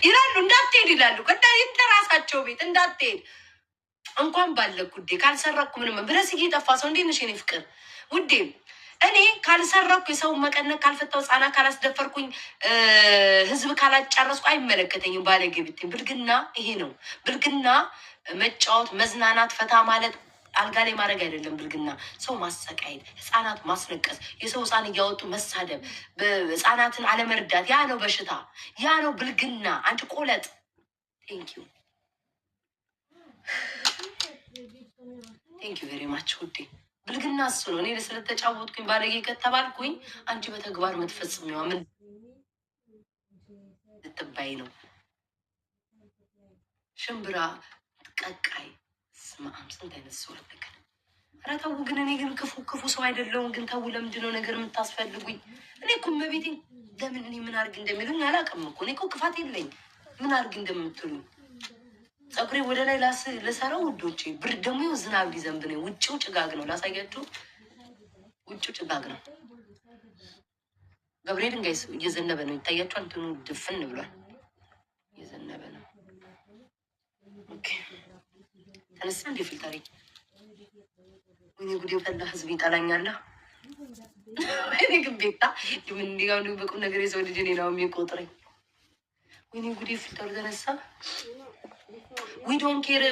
ይላሉ። እንዳትሄድ ይላሉ። እንደራሳቸው ቤት እንዳትሄድ እንኳን ባለኩ ውዴ ካልሰረኩ ምንም ብረስ እየጠፋ ሰው እንዴት ነሽ የኔ ፍቅር ውዴ? እኔ ካልሰረኩ የሰው መቀነቅ ካልፈታው ህጻናት ካላስደፈርኩኝ ህዝብ ካላጫረስኩ አይመለከተኝም። ባለጌ ብትይ ብልግና ይሄ ነው። ብልግና መጫወት፣ መዝናናት፣ ፈታ ማለት አልጋ ላይ ማድረግ አይደለም። ብልግና ሰው ማሰቃየት፣ ህጻናት ማስለቀስ፣ የሰው ህጻን እያወጡ መሳደብ፣ ህጻናትን አለመርዳት፣ ያ ነው በሽታ፣ ያ ነው ብልግና። አንቺ ቆለጥ ቴንኪዩ ቴንኪዩ ቬሪ ማች ውዴ። ብልግና እሱ ነው። እኔ ስለተጫወትኩኝ ባለጌ ከተባልኩኝ አንቺ በተግባር የምትፈጽሚዋ ምን ልትባይ ነው? ሽምብራ ቀቃይ ስማም ስንት አይነት ሰው አለከ። ኧረ ተው ግን እኔ ግን ክፉ ሰው አይደለሁም። ግን ተው ለምንድነው ነገር የምታስፈልጉኝ? እኔ እኮ መቤቴ ለምን እኔ ምን አድርግ እንደሚሉኝ አላውቅም እኮ። እኔ እኮ ክፋት የለኝ ምን አድርግ እንደምትሉኝ ፀጉሬ ወደ ላይ ልሰራው ውዶቼ። ብርድ ደግሞ ይኸው ዝናብ ሊዘንብ ነው። ውጭው ጭጋግ ነው። ላሳያችሁ። ውጭው ጭጋግ ነው። ገብርኤል ድንጋይ እየዘነበ ነው። ይታያችኋል። እንትኑ ድፍን ብሏል። እየዘነበ ነው። ኦኬ ተነሳ እንደ ፊልተሪ ወይኔ ጉዴ ፈላ። ህዝብ ይጠላኛላ። እኔ ግን ቤታ ምን እንዲጋው ነው በቁም ነገር የሰው ልጅ እኔ ነው የሚቆጥረኝ። ወይኔ ጉዴ ፊልተሩ ተነሳ። ዊ ዶንት ኬር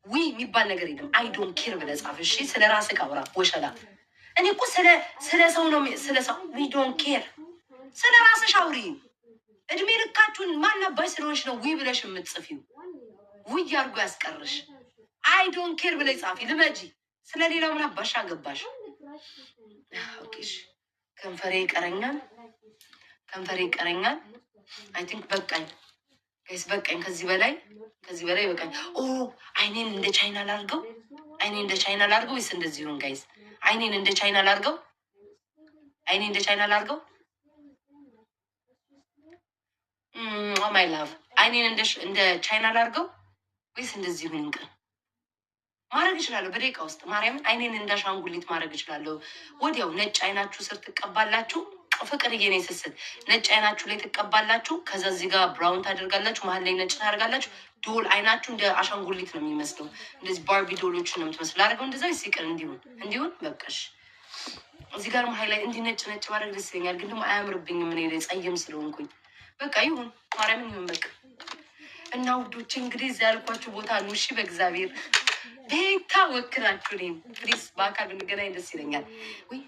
ዊ የሚባል ነገር የለም። አይ ዶንት ኬር ብለህ ጻፍ እሺ። ስለ ራስህ አውራ ወሸላ። እኔ እኮ ስለ ሰው ነው። ስለ ሰው ዊ ዶንት ኬር። ስለ ራስሽ አውሪ። እድሜ ልካችሁን ማናባይ ስለሆንሽ ነው ዊ ብለሽ የምትጽፊው። ዊ አድርጎ ያስቀርሽ። አይ ዶንት ኬር ብለህ ጻፊ። ልመጂ። ስለ ሌላው ምን አባሽ አገባሽ? ኦኬሽ ከንፈሬ ይቀረኛል። አይ ቲንክ በቃኝ ጋይስ፣ በቃኝ። ከዚህ በላይ በቃኝ። ኦ አይኔን እንደ ቻይና ላርገው ወይስ እንደዚህ ይሁን ጋይስ? አይኔን እንደ ቻይና ላርገው ማይ ላቭ አይኔን እንደ ቻይና ላርገው ወይስ እንደዚህ ይሁን? እንቅር ማድረግ እችላለሁ በደቂቃ ውስጥ። ማርያምን አይኔን እንደ አሻንጉሊት ማድረግ እችላለሁ ወዲያው። ነጭ አይናችሁ ስር ትቀባላችሁ። ፍቅር የኔ ስስት ነጭ አይናችሁ ላይ ትቀባላችሁ። ከዛ እዚህ ጋር ብራውን ታደርጋላችሁ። መሀል ላይ ነጭ ታደርጋላችሁ። ዶል አይናችሁ እንደ አሻንጉሊት ነው የሚመስለው። እንደዚህ ባርቢ ዶሎችን ነው የምትመስለው። አድርገው እንደዛ ይስቅር እንዲሁን በቃሽ። እዚህ ጋር መሀል ላይ እንዲህ ነጭ ማድረግ ደስ ይለኛል፣ ግን ደግሞ አያምርብኝም። ምን ላይ ጸየም ስለሆንኩኝ በቃ ይሁን ማርያምን ይሁን በቃ። እና ውዶች እንግዲህ እዚህ ያልኳችሁ ቦታ ነው። እሺ በእግዚአብሔር ቤታ ወክላችሁ እኔም ፕሊስ በአካል ብንገናኝ ደስ ይለኛል። ወይ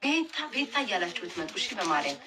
ቤታ እያላችሁ ብትመጡ እሺ በማርያም